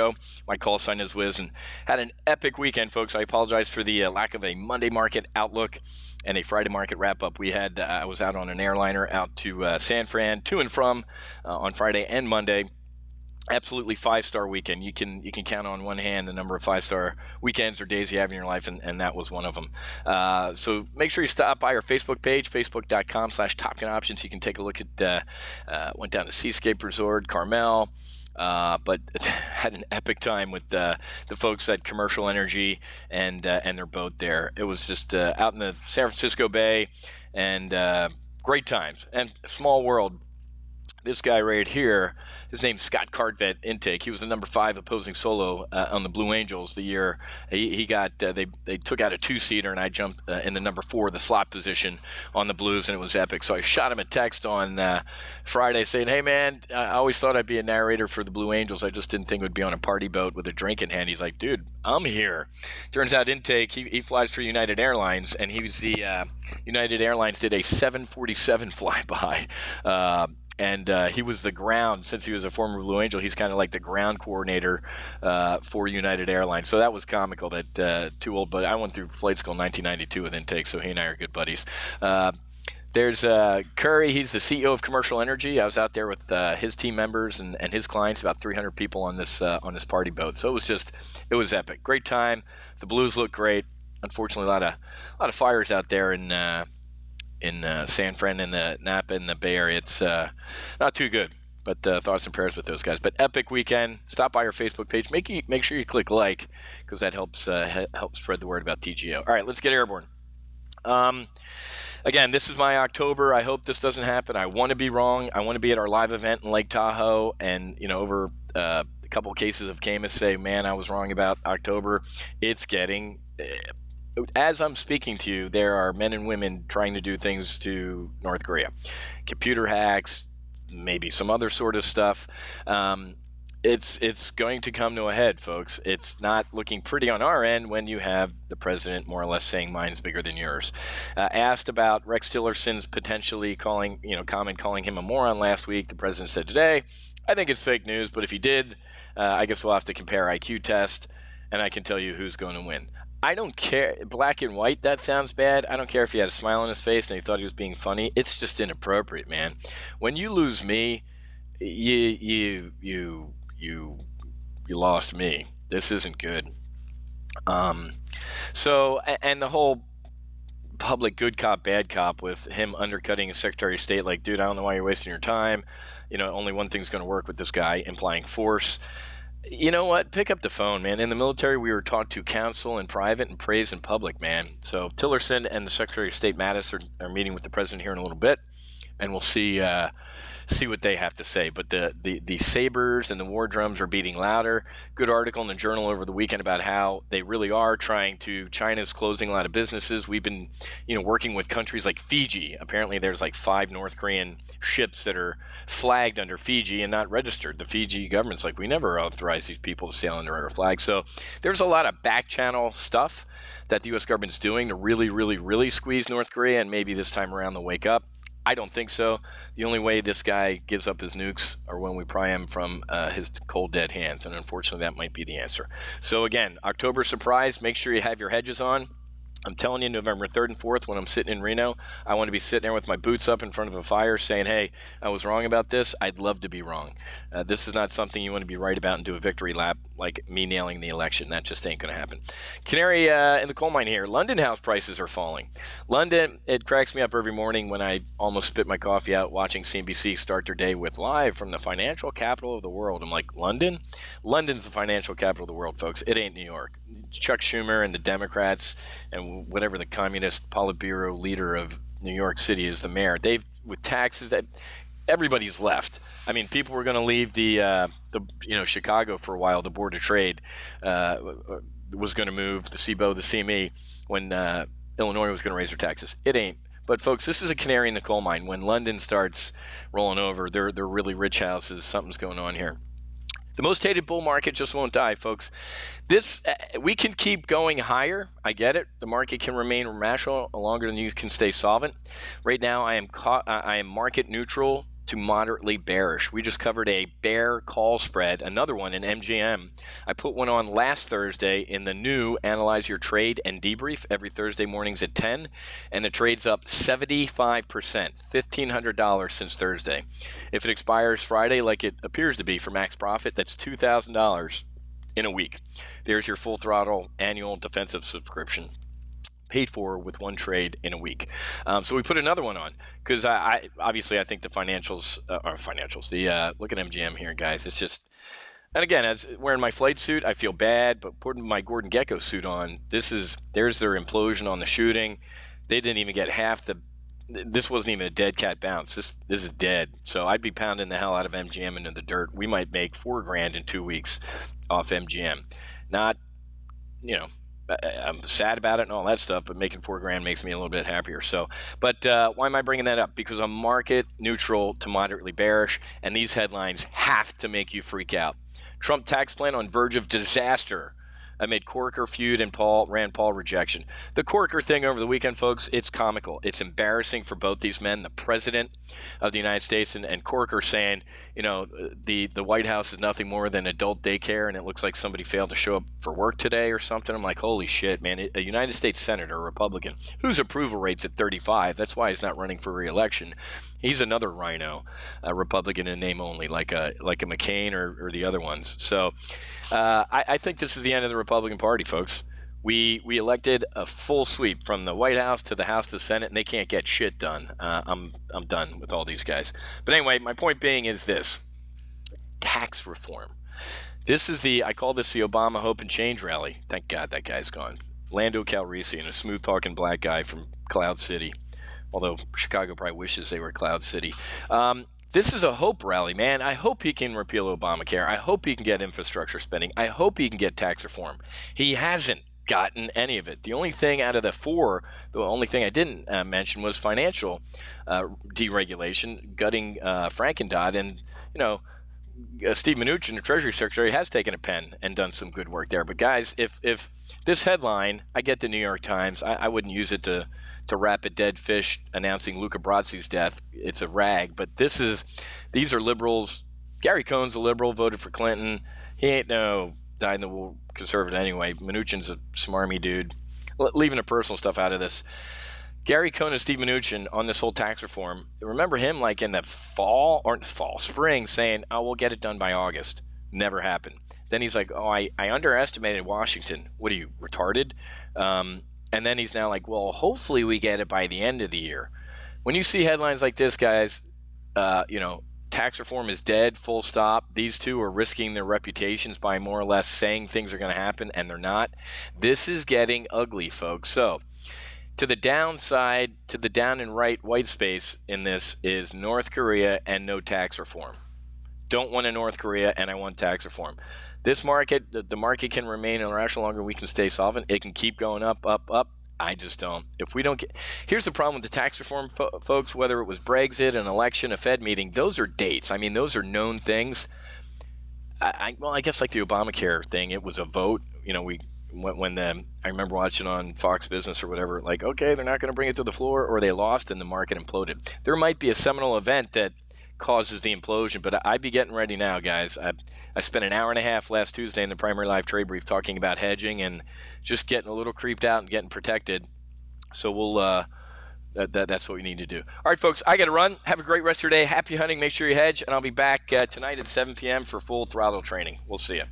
show. My call sign is Wiz, and had an epic weekend, folks. I apologize for the lack of a Monday market outlook and a Friday market wrap-up. We had I was out on an airliner out to San Fran, to and from on Friday and Monday. Absolutely five-star weekend. You can count on one hand the number of five-star weekends or days you have in your life, and that was one of them. So make sure you stop by our Facebook page, facebook.com/Top Gun Options. You can take a look at, went down to Seascape Resort, Carmel, but had an epic time with the folks at Commercial Energy and their boat there. It was just out in the San Francisco Bay, and great times. And small world. This guy right here, his name's Scott Cartvet Intake. He was the number 5 opposing solo on the Blue Angels the year he got. They took out a 2-seater, and I jumped in the number 4, the slot position on the Blues, and it was epic. So I shot him a text on Friday saying, "Hey man, I always thought I'd be a narrator for the Blue Angels. I just didn't think it would be on a party boat with a drink in hand." He's like, "Dude, I'm here." Turns out Intake, he flies for United Airlines, and he was the United Airlines did a 747 flyby. And he was the ground, since he was a former Blue Angel, he's kind of like the ground coordinator for United Airlines. So that was comical that too old, but I went through flight school in 1992 with Intake, so he and I are good buddies. There's Curry. He's the CEO of Commercial Energy. I was out there with his team members and his clients, about 300 people on this party boat. So it was epic. Great time. The Blues look great. Unfortunately, a lot of fires out there in San Fran and the Napa and the Bay Area. It's not too good, but thoughts and prayers with those guys. But epic weekend. Stop by our Facebook page. Make sure you click like, because that helps spread the word about TGO. All right, let's get airborne. Again, this is my October. I hope this doesn't happen. I want to be wrong. I want to be at our live event in Lake Tahoe, and over a couple of cases of Camus say, "Man, I was wrong about October." It's getting. As I'm speaking to you, there are men and women trying to do things to North Korea. Computer hacks, maybe some other sort of stuff. It's going to come to a head, folks. It's not looking pretty on our end when you have the president more or less saying mine's bigger than yours. Asked about Rex Tillerson's potentially calling him a moron last week, the president said today, "I think it's fake news, but if he did, I guess we'll have to compare IQ test, and I can tell you who's going to win." I don't care. Black and white, that sounds bad. I don't care if he had a smile on his face and he thought he was being funny. It's just inappropriate, man. When you lose me, you lost me. This isn't good. So, and the whole public good cop, bad cop with him undercutting a Secretary of State, like, dude, I don't know why you're wasting your time. Only one thing's going to work with this guy, implying force. You know what? Pick up the phone, man. In the military, we were taught to counsel in private and praise in public, man. So Tillerson and the Secretary of State Mattis are meeting with the president here in a little bit, and we'll see what they have to say. But the sabers and the war drums are beating louder. Good article in the Journal over the weekend about how they really are China's closing a lot of businesses. We've been, working with countries like Fiji. Apparently there's like 5 North Korean ships that are flagged under Fiji and not registered. The Fiji government's like, we never authorized these people to sail under our flag. So there's a lot of back channel stuff that the U.S. government's doing to really, really, really squeeze North Korea, and maybe this time around they'll wake up. I don't think so. The only way this guy gives up his nukes are when we pry him from his cold, dead hands, and unfortunately that might be the answer. So again, October surprise, make sure you have your hedges on. I'm telling you, November 3rd and 4th, when I'm sitting in Reno, I want to be sitting there with my boots up in front of a fire saying, "Hey, I was wrong about this. I'd love to be wrong." This is not something you want to be right about and do a victory lap like me nailing the election. That just ain't going to happen. Canary in the coal mine here. London house prices are falling. London, it cracks me up every morning when I almost spit my coffee out watching CNBC start their day with live from the financial capital of the world. I'm like, London? London's the financial capital of the world, folks. It ain't New York. Chuck Schumer and the Democrats and whatever the communist Politburo leader of New York City is, the mayor, they've, with taxes, that everybody's left. I mean, people were going to leave the Chicago for a while. The Board of Trade was going to move the CBO, the CME, when Illinois was going to raise their taxes. It ain't. But folks, this is a canary in the coal mine. When London starts rolling over, they're really rich houses. Something's going on here. The most hated bull market just won't die, folks. We can keep going higher. I get it. The market can remain rational longer than you can stay solvent. Right now, I am market neutral to moderately bearish. We just covered a bear call spread, another one in MGM. I put one on last Thursday in the new Analyze Your Trade and Debrief every Thursday mornings at 10, and the trade's up 75%, $1,500 since Thursday. If it expires Friday like it appears to be for max profit, that's $2,000 in a week. There's your full throttle annual defensive subscription, paid for with one trade in a week. So we put another one on because I obviously I think the financials are financials. Look at MGM here, guys. It's just, and again, as wearing my flight suit, I feel bad, but putting my Gordon Gekko suit on, there's their implosion on the shooting. They didn't even get half the. This wasn't even a dead cat bounce. This is dead. So I'd be pounding the hell out of MGM into the dirt. We might make $4,000 in 2 weeks off MGM. Not, I'm sad about it and all that stuff, but making $4,000 makes me a little bit happier. So, but why am I bringing that up? Because I'm market neutral to moderately bearish, and these headlines have to make you freak out. Trump tax plan on verge of disaster amid Corker feud and Rand Paul rejection. The Corker thing over the weekend, folks, it's comical. It's embarrassing for both these men, the president of the United States and Corker saying, the White House is nothing more than adult daycare, and it looks like somebody failed to show up for work today or something. I'm like, holy shit, man. A United States senator, a Republican, whose approval rate's at 35. That's why he's not running for re-election. He's another rhino, a Republican in name only, like a McCain or the other ones. So I think this is the end of the Republican Party, folks. We elected a full sweep from the White House to the House to the Senate, and they can't get shit done. I'm done with all these guys. But anyway, my point being is this: tax reform. This is I call this the Obama Hope and Change rally. Thank God that guy's gone. Lando Calrissian, a smooth-talking black guy from Cloud City. Although Chicago probably wishes they were Cloud City. This is a hope rally, man. I hope he can repeal Obamacare. I hope he can get infrastructure spending. I hope he can get tax reform. He hasn't gotten any of it. The only thing out of the four, the only thing I didn't mention was financial deregulation, gutting Franken-Dot. And, Steve Mnuchin, the Treasury Secretary, has taken a pen and done some good work there. But, guys, if this headline, I get the New York Times, I wouldn't use it to wrap a dead fish announcing Luca Brazzi's death. It's a rag, but these are liberals. Gary Cohn's a liberal, voted for Clinton. He ain't no dyed-in-the-wool conservative anyway. Mnuchin's a smarmy dude. Leaving the personal stuff out of this. Gary Cohn and Steve Mnuchin on this whole tax reform. Remember him like in the spring saying, oh, we'll get it done by August. Never happened. Then he's like, oh, I underestimated Washington. What are you, retarded? And then he's now like, well, hopefully we get it by the end of the year. When you see headlines like this, guys, tax reform is dead, full stop. These two are risking their reputations by more or less saying things are going to happen, and they're not. This is getting ugly, folks. So to the downside, to the down and right white space in this is North Korea and no tax reform. Don't want a North Korea, and I want tax reform. This market, the market can remain irrational longer. We can stay solvent. It can keep going up, up, up. I just don't. If we don't get, here's the problem with the tax reform, folks. Whether it was Brexit, an election, a Fed meeting, those are dates. I mean, those are known things. I guess like the Obamacare thing, it was a vote. I remember watching on Fox Business or whatever. Like, okay, they're not going to bring it to the floor, or they lost and the market imploded. There might be a seminal event that causes the implosion, but I'd be getting ready now, guys. I spent an hour and a half last Tuesday in the primary live trade brief talking about hedging and just getting a little creeped out and getting protected. So we'll that's what we need to do. All right, folks, I got to run. Have a great rest of your day. Happy hunting. Make sure you hedge, and I'll be back tonight at 7 p.m. for full throttle training. We'll see you.